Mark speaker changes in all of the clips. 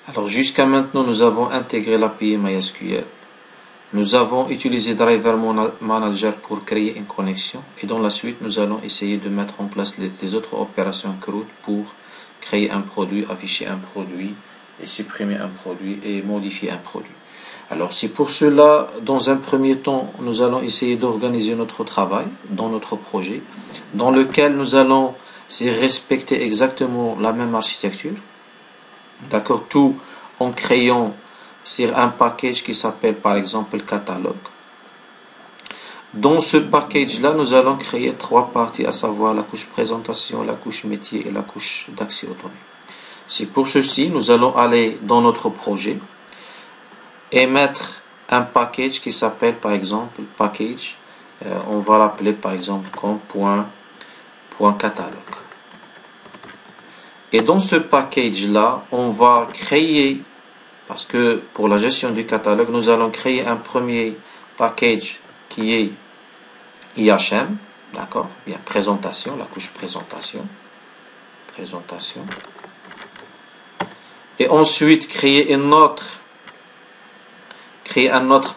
Speaker 1: Alors jusqu'à maintenant, nous avons intégré l'API MySQL. Nous avons utilisé Driver Manager pour créer une connexion. Et dans la suite, nous allons essayer de mettre en place les autres opérations CRUD pour créer un produit, afficher un produit, et supprimer un produit et modifier un produit. Alors c'est pour cela, dans un premier temps, nous allons essayer d'organiser notre travail dans notre projet, dans lequel nous allons respecter exactement la même architecture. D'accord, tout en créant sur un package qui s'appelle par exemple catalogue. Dans ce package-là, nous allons créer trois parties, à savoir la couche présentation, la couche métier et la couche d'accès autonome. C'est pour ceci, nous allons aller dans notre projet et mettre un package qui s'appelle par exemple package. On va l'appeler par exemple comme point catalogue. Et dans ce package-là, on va créer, parce que pour la gestion du catalogue, nous allons créer un premier package qui est IHM, d'accord, bien, présentation, la couche présentation. Et ensuite, créer un autre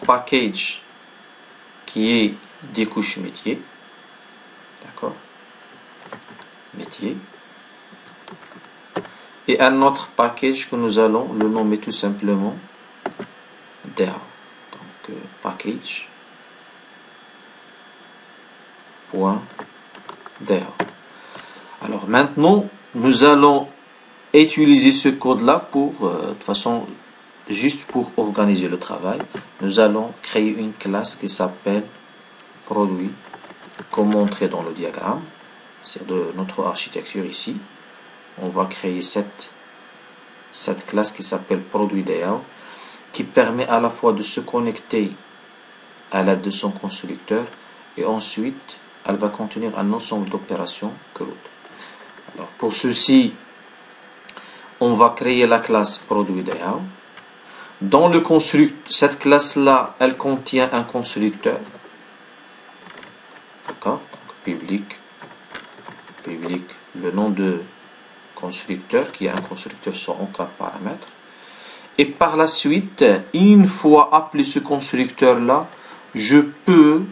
Speaker 1: package qui est des couches métiers, d'accord, métier. Et un autre package que nous allons le nommer tout simplement DAO. Donc package point DAO. Alors maintenant, nous allons utiliser ce code-là pour, de toute façon, juste pour organiser le travail. Nous allons créer une classe qui s'appelle produit, comme montré dans le diagramme. C'est de notre architecture ici. On va créer cette classe qui s'appelle produit DAO, qui permet à la fois de se connecter à l'aide de son constructeur et ensuite elle va contenir un ensemble d'opérations CRUD. Alors pour ceci, on va créer la classe produit DAO. Dans le constructeur, cette classe-là, elle contient un constructeur. D'accord? Public, le nom de constructeur qui est un constructeur sans aucun paramètre. Et par la suite, une fois appelé ce constructeur là, je peux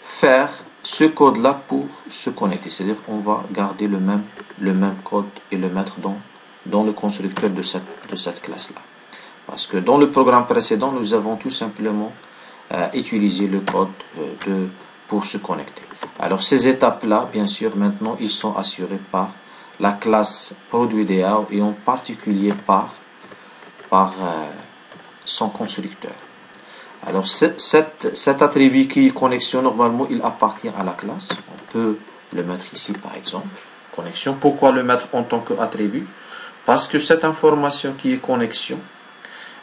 Speaker 1: faire ce code là pour se connecter, c'est-à-dire on va garder le même code et le mettre dans le constructeur de cette classe là, parce que dans le programme précédent nous avons tout simplement utilisé le code pour se connecter. Alors ces étapes là, bien sûr, maintenant ils sont assurés par la classe produit DAO et en particulier par son constructeur. Alors cet attribut qui est connexion, normalement il appartient à la classe. On peut le mettre ici par exemple, connexion. Pourquoi le mettre en tant qu'attribut? Parce que cette information qui est connexion,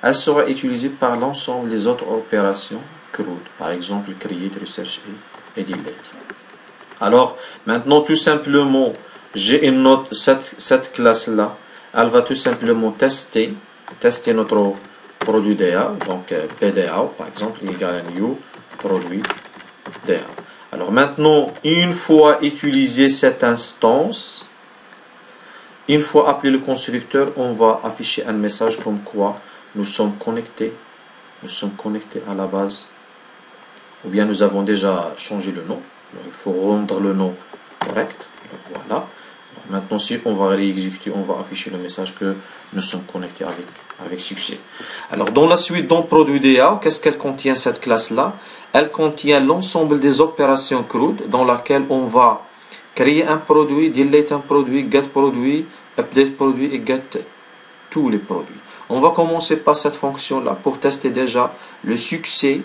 Speaker 1: elle sera utilisée par l'ensemble des autres opérations CRUD, par exemple create, research et delete. Alors maintenant tout simplement, j'ai une note, cette classe-là, elle va tout simplement tester notre produit DAO, donc PDAO par exemple, égale à new produit DAO. Alors maintenant, une fois utilisé cette instance, une fois appelé le constructeur, on va afficher un message comme quoi nous sommes connectés à la base, ou bien nous avons déjà changé le nom. Alors, il faut rendre le nom correct. Alors, voilà. Maintenant, si on va réexécuter, on va afficher le message que nous sommes connectés avec succès. Alors, dans la suite, dans produit DAO, qu'est-ce qu'elle contient cette classe-là? Elle contient l'ensemble des opérations CRUD dans laquelle on va créer un produit, delete un produit, get produit, update produit et get tous les produits. On va commencer par cette fonction-là pour tester déjà le succès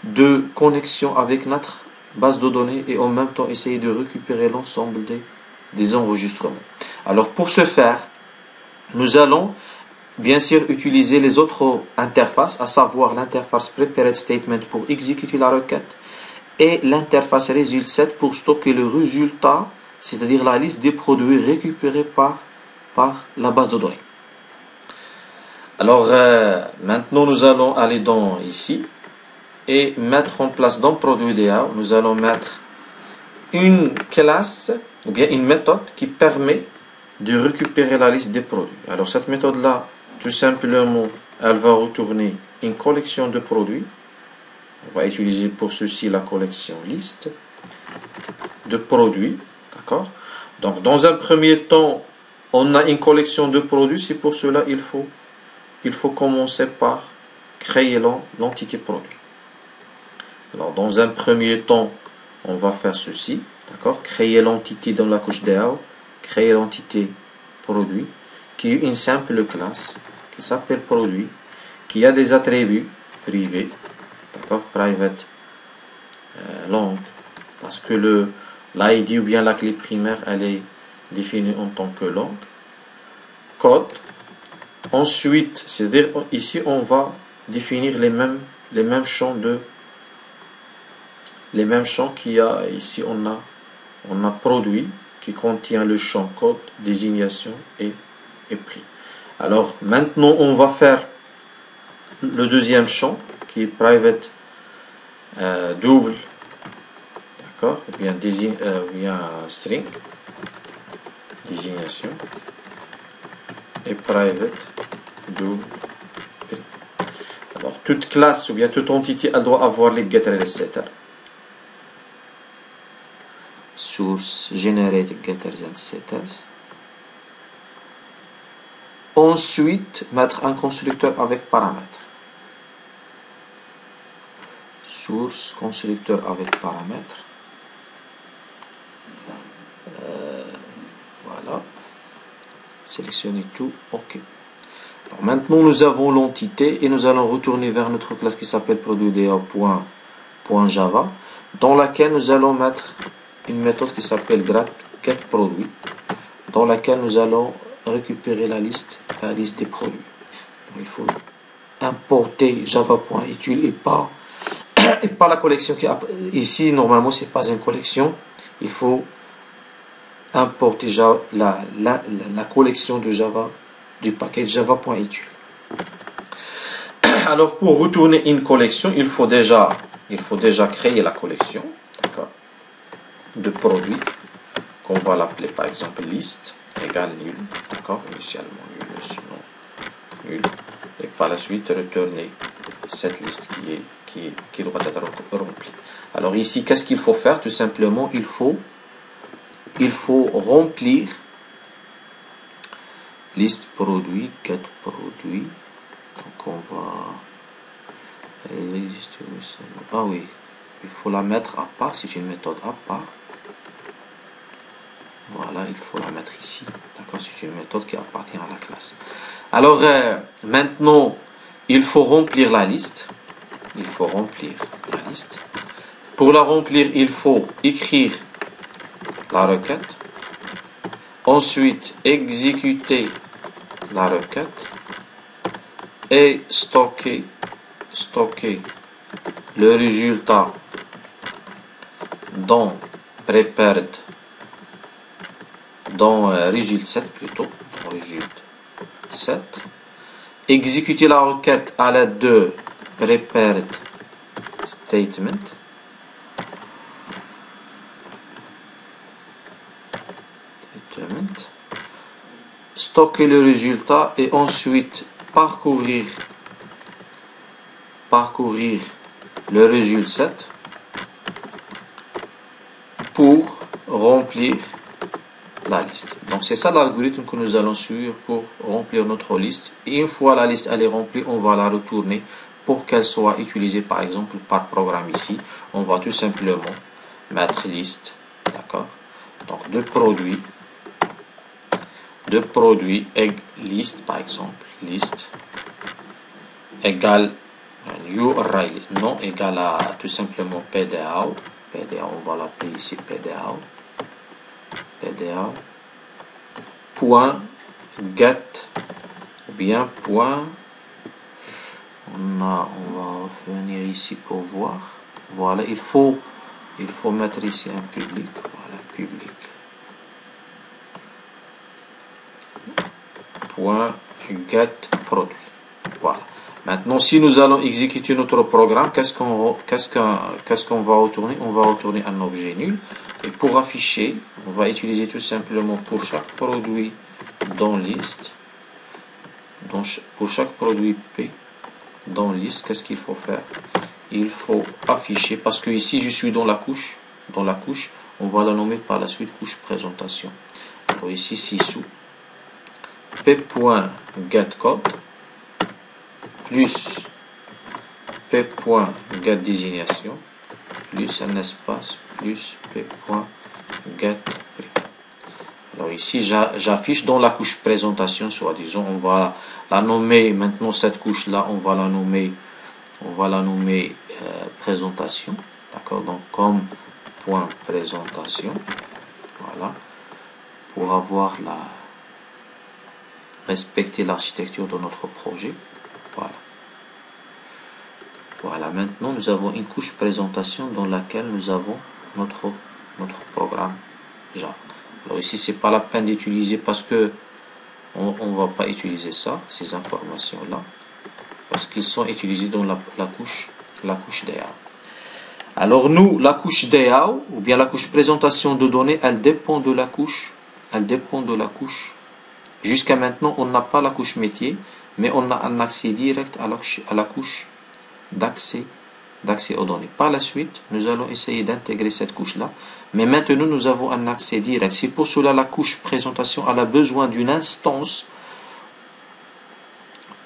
Speaker 1: de connexion avec notre base de données et en même temps essayer de récupérer l'ensemble des enregistrements. Alors pour ce faire, nous allons bien sûr utiliser les autres interfaces, à savoir l'interface prepared statement pour exécuter la requête et l'interface result set pour stocker le résultat, c'est-à-dire la liste des produits récupérés par la base de données. Alors maintenant nous allons aller dans ici et mettre en place dans produit DAO, nous allons mettre une classe ou bien une méthode qui permet de récupérer la liste des produits. Alors cette méthode là, tout simplement, elle va retourner une collection de produits. On va utiliser pour ceci la collection liste de produits. D'accord? Donc, dans un premier temps, on a une collection de produits. C'est pour cela qu'il faut commencer par créer l'entité produit. Alors, dans un premier temps, on va faire ceci. D'accord? Créer l'entité dans la couche DAO. Créer l'entité produit, qui est une simple classe, qui s'appelle produit, qui a des attributs privés. D'accord? Private long, parce que l'ID ou bien la clé primaire, elle est définie en tant que long. Code. Ensuite, c'est-à-dire ici, on va définir les mêmes champs qu'il y a ici. On a produit qui contient le champ code, désignation et prix. Alors maintenant, on va faire le deuxième champ qui est private double, d'accord, ou bien string, désignation, et private double prix. Alors toute classe ou bien toute entité, elle doit avoir les getter et les setter. Source, generate getters and setters. Ensuite, mettre un constructeur avec paramètres. Source, constructeur avec paramètres. Voilà. Sélectionnez tout. OK. Alors maintenant, nous avons l'entité et nous allons retourner vers notre classe qui s'appelle produit.java, dans laquelle nous allons mettre une méthode qui s'appelle getProduit, dans laquelle nous allons récupérer la liste des produits. Donc, il faut importer java.utile et pas la collection qui ici normalement c'est pas une collection. Il faut importer la collection de Java du paquet java.utile. Alors pour retourner une collection, il faut déjà créer la collection, d'accord, de produits qu'on va l'appeler par exemple liste égale nul, d'accord, initialement nul, sinon nul, et par la suite retourner cette liste qui doit être remplie. Alors ici, qu'est-ce qu'il faut faire? Tout simplement, il faut remplir liste produit, get produit. Donc on va, ah oui, il faut la mettre à part, c'est une méthode à part. Voilà, il faut la mettre ici. D'accord, c'est une méthode qui appartient à la classe. Alors maintenant, il faut remplir la liste. Pour la remplir, il faut écrire la requête. Ensuite, exécuter la requête et stocker le résultat dans prepared, dans result set plutôt, dans result set. Exécuter la requête à l'aide de prepared statement. Stocker le résultat et ensuite parcourir le résultat set pour remplir la liste. Donc c'est ça l'algorithme que nous allons suivre pour remplir notre liste. Et une fois la liste elle est remplie, on va la retourner pour qu'elle soit utilisée par exemple par programme ici. On va tout simplement mettre liste, d'accord. Donc de produits liste par exemple, liste égale new array, non égale à tout simplement PDAO, on va l'appeler ici PDAO point get ou bien point, on va venir ici pour voir. Voilà, il faut mettre ici un public. Voilà, public point get produit. Voilà. Maintenant, si nous allons exécuter notre programme, qu'est-ce qu'on va retourner? On va retourner un objet nul. Et pour afficher, on va utiliser tout simplement pour chaque produit dans liste, Donc, pour chaque produit P dans liste, qu'est-ce qu'il faut faire? Il faut afficher, parce que ici je suis dans la couche, on va la nommer par la suite couche présentation. Alors ici, sous p.getCode plus p.getDésignation plus un espace plus p.getPrix. Alors ici, j'affiche dans la couche présentation, soi-disant, on va la nommer, maintenant cette couche-là, on va la nommer présentation, d'accord, donc comme point présentation, voilà, pour avoir respecter l'architecture de notre projet, voilà, maintenant nous avons une couche présentation dans laquelle nous avons notre programme Java. Alors ici, c'est pas la peine d'utiliser parce que on va pas utiliser ça, ces informations là, parce qu'ils sont utilisés dans la couche DAO. Alors nous, la couche DAO ou bien la couche présentation de données, elle dépend de la couche. Jusqu'à maintenant, on n'a pas la couche métier, mais on a un accès direct à la couche d'accès aux données. Par la suite, nous allons essayer d'intégrer cette couche-là, mais maintenant nous avons un accès direct. C'est pour cela la couche présentation elle a besoin d'une instance,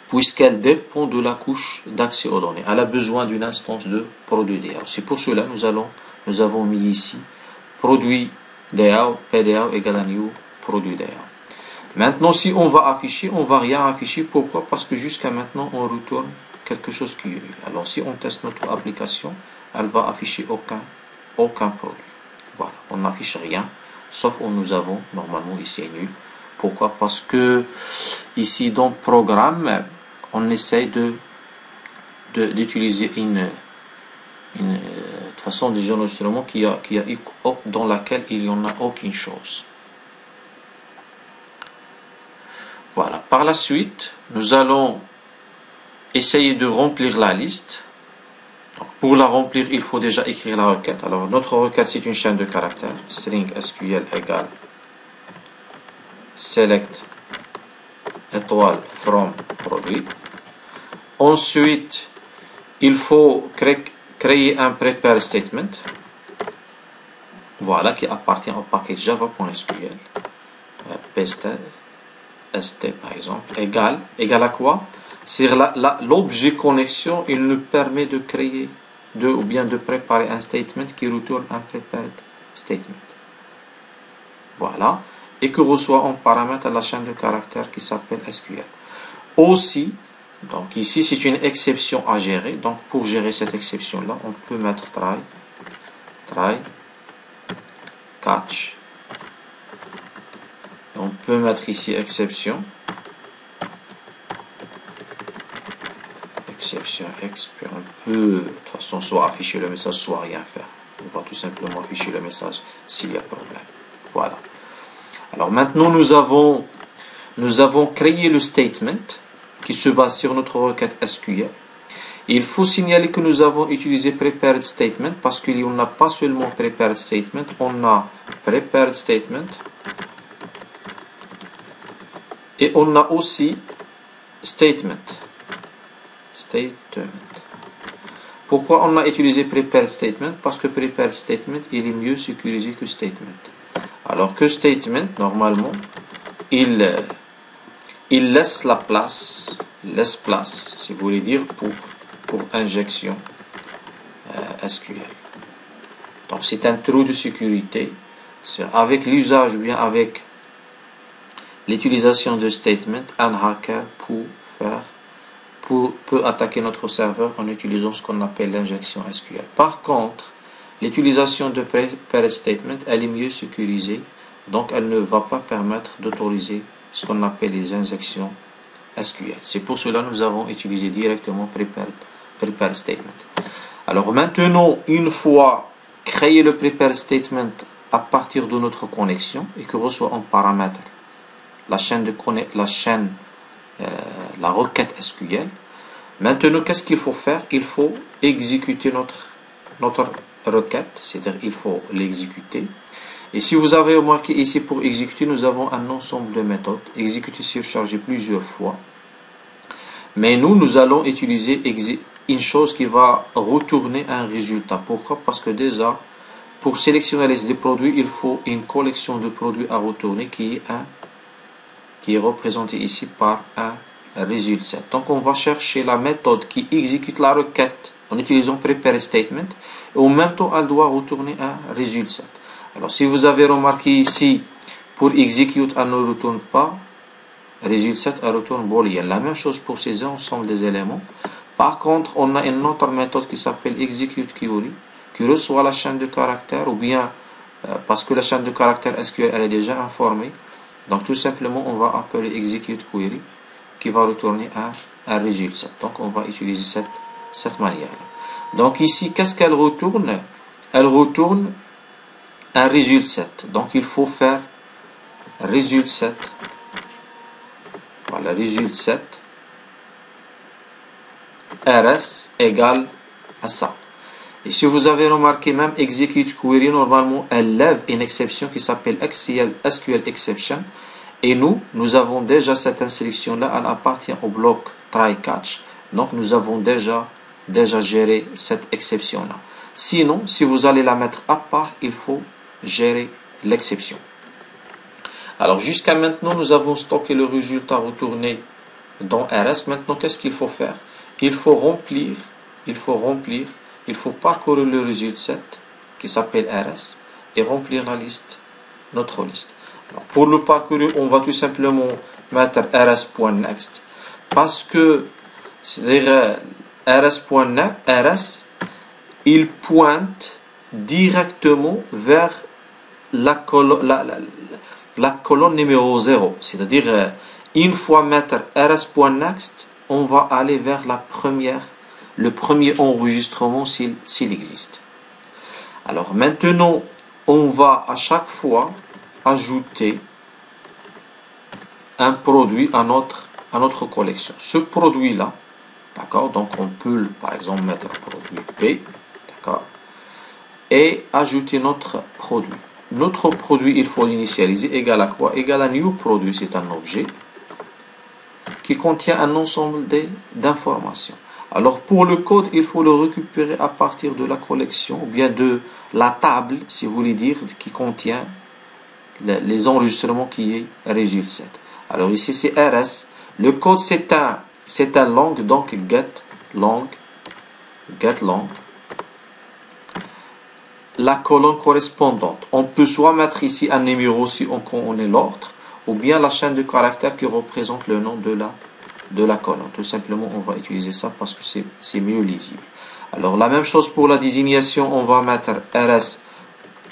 Speaker 1: puisqu'elle dépend de la couche d'accès aux données. Elle a besoin d'une instance de produit DAO. C'est pour cela nous avons mis ici produit DAO, PDAO égale à new produit DAO. Maintenant, si on va afficher, on va rien afficher. Pourquoi? Parce que jusqu'à maintenant, on retourne quelque chose qui est nul. Alors, si on teste notre application, elle va afficher aucun produit. Voilà, on n'affiche rien, sauf où nous avons normalement ici nul. Pourquoi? Parce que ici dans programme, on essaye d'utiliser une façon d'enregistrement dans laquelle il n'y en a aucune chose. Voilà, par la suite, nous allons essayer de remplir la liste. Donc, pour la remplir, il faut déjà écrire la requête. Alors, notre requête, c'est une chaîne de caractères. String SQL égale select étoile from produit. Ensuite, il faut créer un prepare statement. Voilà, qui appartient au package java.sql. ST par exemple, égal à quoi? C'est l'objet connexion, il nous permet de créer ou bien de préparer un statement qui retourne un prepared statement. Voilà, et que reçoit en paramètre la chaîne de caractères qui s'appelle SQL. Aussi, donc ici c'est une exception à gérer, donc pour gérer cette exception là, on peut mettre try catch. On peut mettre ici exception, on peut de toute façon soit afficher le message, soit rien faire. On va tout simplement afficher le message s'il y a problème. Voilà. Alors maintenant nous avons créé le statement qui se base sur notre requête SQL. Et il faut signaler que nous avons utilisé prepared statement parce qu'il n'y en a pas seulement prepared statement, on a prepared statement. Et on a aussi statement. Pourquoi on a utilisé prepared statement? Parce que prepared statement, il est mieux sécurisé que statement. Alors que statement, normalement, il laisse place, si vous voulez dire, pour injection SQL. Donc c'est un trou de sécurité. Avec l'usage ou bien avec l'utilisation de statement, un hacker peut attaquer notre serveur en utilisant ce qu'on appelle l'injection SQL. Par contre, l'utilisation de prepared statement, elle est mieux sécurisée, donc elle ne va pas permettre d'autoriser ce qu'on appelle les injections SQL. C'est pour cela que nous avons utilisé directement prepared statement. Alors maintenant, une fois créé le prepared statement à partir de notre connexion et que reçoit en paramètre la requête SQL. Maintenant, qu'est-ce qu'il faut faire? Il faut exécuter notre requête, c'est-à-dire il faut l'exécuter. Et si vous avez remarqué ici, pour exécuter, nous avons un ensemble de méthodes. Exécuter, surcharger plusieurs fois. Mais nous allons utiliser une chose qui va retourner un résultat. Pourquoi? Parce que déjà, pour sélectionner la liste des produits, il faut une collection de produits à retourner qui est représentée ici par un résultat. Donc on va chercher la méthode qui exécute la requête en utilisant prepare statement. Et en même temps, elle doit retourner un résultat. Alors si vous avez remarqué ici, pour execute, elle ne retourne pas résultat, elle retourne boolean. La même chose pour ces ensembles des éléments. Par contre, on a une autre méthode qui s'appelle execute query, qui reçoit la chaîne de caractères, ou bien parce que la chaîne de caractères SQL elle est déjà informée. Donc tout simplement, on va appeler execute query, qui va retourner un résultat. Donc on va utiliser cette manière-là. Donc ici, qu'est-ce qu'elle retourne? Elle retourne un résultat. Donc il faut faire résultat. Voilà, résultat rs égale à ça. Et si vous avez remarqué, même execute query, normalement, elle lève une exception qui s'appelle SQL exception. Et nous avons déjà cette instruction-là, elle appartient au bloc try catch. Donc, nous avons déjà géré cette exception-là. Sinon, si vous allez la mettre à part, il faut gérer l'exception. Alors, jusqu'à maintenant, nous avons stocké le résultat retourné dans RS. Maintenant, qu'est-ce qu'il faut faire? Il faut parcourir le résultat qui s'appelle RS et remplir la liste, notre liste. Alors, pour le parcourir, on va tout simplement mettre rs.next parce que c'est-à-dire rs, il pointe directement vers la colonne numéro 0. C'est-à-dire, une fois mettre rs.next, on va aller vers le premier enregistrement s'il existe. Alors maintenant, on va à chaque fois ajouter un produit à notre collection. Ce produit-là, d'accord, donc on peut par exemple mettre produit P, d'accord, et ajouter notre produit. Notre produit, il faut l'initialiser, égal à quoi? Égal à new produit, c'est un objet qui contient un ensemble d'informations. Alors pour le code, il faut le récupérer à partir de la collection, ou bien de la table, si vous voulez dire, qui contient les enregistrements qui est résultat. Alors ici c'est RS. Le code c'est un long, donc get long. La colonne correspondante. On peut soit mettre ici un numéro si on connaît l'ordre, ou bien la chaîne de caractères qui représente le nom de la colonne. Tout simplement, on va utiliser ça parce que c'est mieux lisible. Alors, la même chose pour la désignation, on va mettre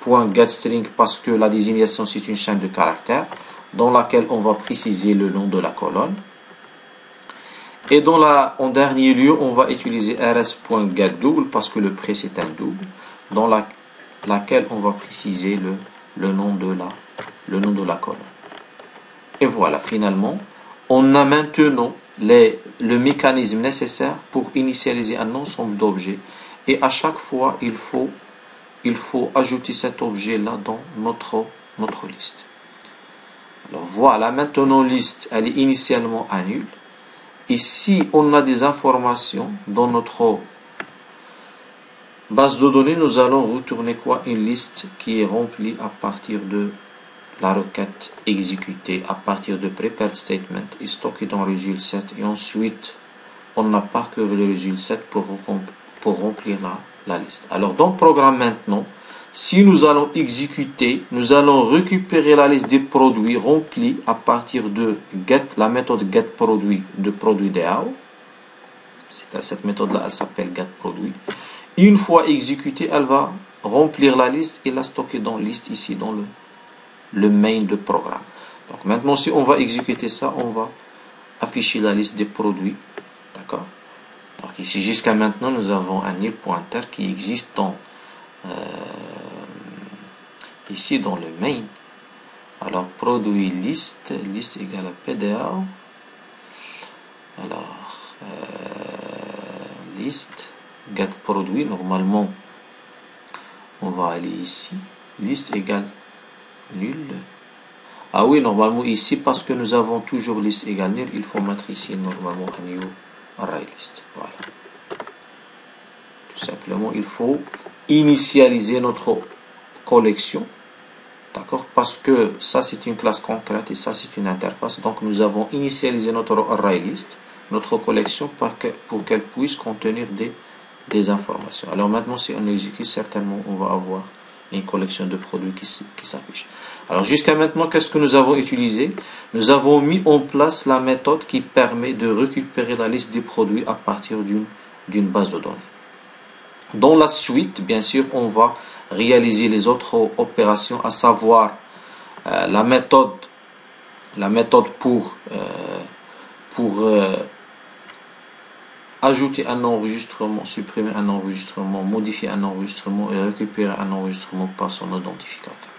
Speaker 1: rs.getString parce que la désignation, c'est une chaîne de caractères dans laquelle on va préciser le nom de la colonne. Et en dernier lieu, on va utiliser rs.getDouble parce que le pré, c'est un double, dans laquelle on va préciser le nom de la colonne. Et voilà, finalement, on a maintenant le mécanisme nécessaire pour initialiser un ensemble d'objets. Et à chaque fois, il faut ajouter cet objet-là dans notre liste. Alors voilà, maintenant, liste, elle est initialement à nul. Ici, on a des informations dans notre base de données. Nous allons retourner quoi? Une liste qui est remplie à partir de la requête exécutée à partir de prepared statement est stockée dans résultat et ensuite on a parcouru le résultat pour remplir la liste. Alors dans le programme maintenant, si nous allons exécuter, nous allons récupérer la liste des produits remplis à partir de la méthode getProduit de produit DAO. Cette méthode-là, elle s'appelle getProduit. Une fois exécutée, elle va remplir la liste et la stocker dans liste ici dans le main de programme. Donc maintenant, si on va exécuter ça, on va afficher la liste des produits. D'accord? Donc ici, jusqu'à maintenant, nous avons un nil pointer qui existe ici dans le main. Alors, produit liste égale à PDA. Alors, liste, get produit, normalement, on va aller ici. Liste égale nul. Ah oui, normalement ici, parce que nous avons toujours liste égale nul, il faut mettre ici normalement un new ArrayList. Voilà. Tout simplement, il faut initialiser notre collection. D'accord? Parce que ça, c'est une classe concrète et ça, c'est une interface. Donc, nous avons initialisé notre ArrayList, notre collection, pour qu'elle puisse contenir des informations. Alors maintenant, si on exécute, certainement, on va avoir une collection de produits qui s'affiche. Alors, jusqu'à maintenant, qu'est-ce que nous avons utilisé? Nous avons mis en place la méthode qui permet de récupérer la liste des produits à partir d'une base de données. Dans la suite, bien sûr, on va réaliser les autres opérations, à savoir la méthode pour ajouter un enregistrement, supprimer un enregistrement, modifier un enregistrement et récupérer un enregistrement par son identificateur.